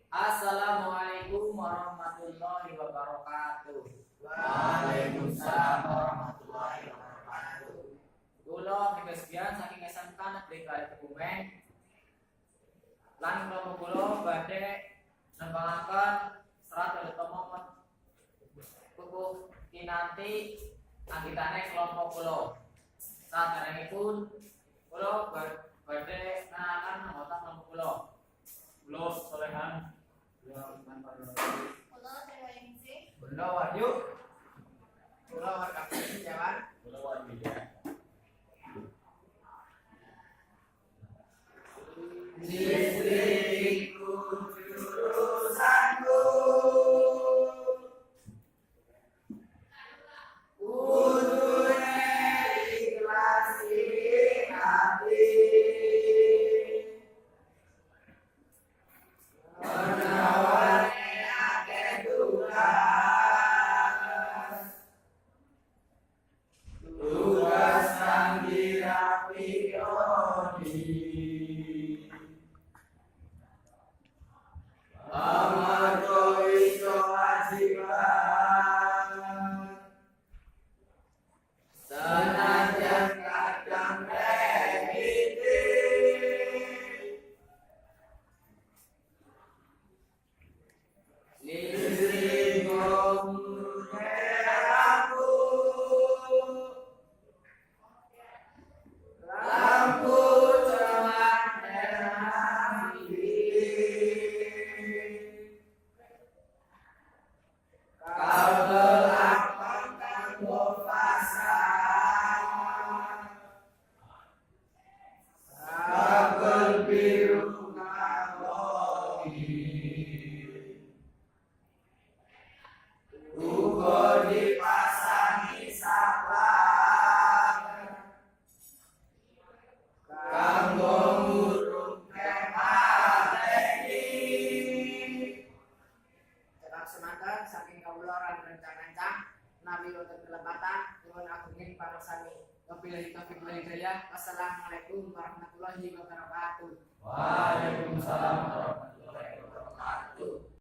Assalamualaikum warahmatullahi wabarakatuh. Waalaikumsalam warahmatullahi wabarakatuh. Kula kegiatan saking SMK Negeri Kali Kebumen. Lan kelompok kula badhe nembangaken serat utama pupuh kinanti anggitane kelompok kula. Saderengipun kula badhe nanakan anggota kelompok kula. Kula Solehan, Kula Dewaningsi, Kula Wahyu, Kula Warkapten Jawan, kula Wadida. listriku jurusanku, kudune ikhlas ing hati, menawane akeh tugas kang dirapikoni. Amarga iso wajiban senajan kadang remiti listrikung lampu lampu ceman nerang kabel abang kanggo pasang, kabel biru nganggoki, uga dipasangi saklar kanggo ngurungke mateni. Tetap semangat saking kawula lan rencang-rencang nabi wonten kelebatan nyuwun agunging pamirsani. Wabillahi taufiq wal hidayah. Wassalamualaikum warahmatullahi wabarakatuh. Waalaikumsalam warahmatullahi wabarakatuh.